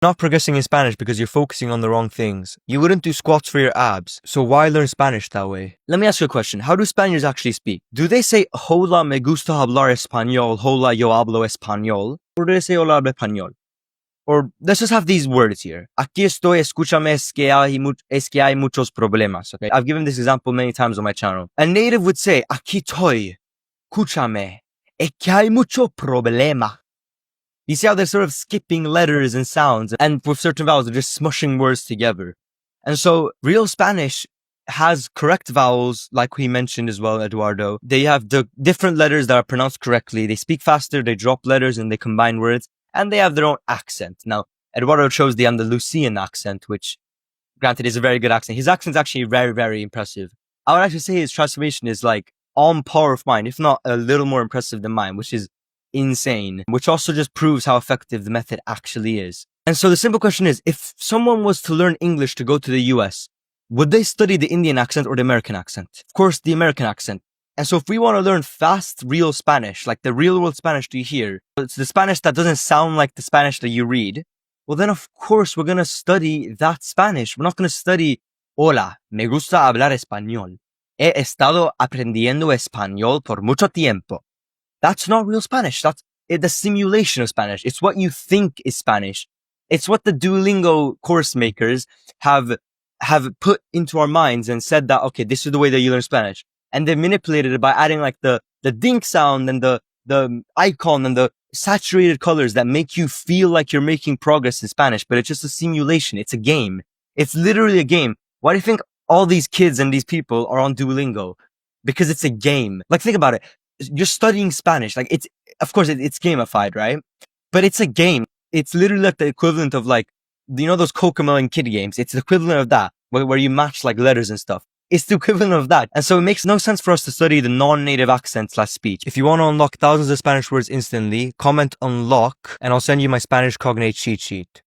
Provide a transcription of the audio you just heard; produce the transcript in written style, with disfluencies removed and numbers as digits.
Not progressing in Spanish because you're focusing on the wrong things. You wouldn't do squats for your abs, so why learn Spanish that way? Let me ask you a question. How do Spaniards actually speak? Do they say, hola, me gusta hablar español, hola, yo hablo español? Or do they say, hola, hablo español? Or let's just have these words here. Aquí estoy, escúchame, es que hay muchos problemas. Okay, I've given this example many times on my channel. A native would say, aquí estoy, escúchame, es que hay mucho problema. You see how they're sort of skipping letters and sounds, and with certain vowels, they're just smushing words together. And so real Spanish has correct vowels, like we mentioned as well, Eduardo. They have the different letters that are pronounced correctly. They speak faster, they drop letters, and they combine words, and they have their own accent. Now, Eduardo chose the Andalusian accent, which, granted, is a very good accent. His accent's actually very, very impressive. I would actually say his transformation is like on par with mine, if not a little more impressive than mine, which is insane, which also just proves how effective the method actually is. And so the simple question is, if someone was to learn English to go to the US, would they study the Indian accent or the American accent? Of course, the American accent. And so if we want to learn fast, real Spanish, like the real world Spanish you hear, it's the Spanish that doesn't sound like the Spanish that you read, well then of course we're going to study that Spanish. We're not going to study, hola, me gusta hablar español. He estado aprendiendo español por mucho tiempo. That's not real Spanish. That's the simulation of Spanish. It's what you think is Spanish. It's what the Duolingo course makers have put into our minds and said that, okay, this is the way that you learn Spanish. And they manipulated it by adding like the dink sound and the icon and the saturated colors that make you feel like you're making progress in Spanish. But it's just a simulation. It's a game. It's literally a game. Why do you think all these kids and these people are on Duolingo? Because it's a game. Like, think about it. You're studying Spanish. Like, it's, of course, it's gamified, right? But it's a game. It's literally like the equivalent of like, you know, those Cocomelon kid games. It's the equivalent of that, where you match like letters and stuff. It's the equivalent of that. And so it makes no sense for us to study the non-native accent/speech. If you want to unlock thousands of Spanish words instantly, comment unlock and I'll send you my Spanish Cognate cheat sheet.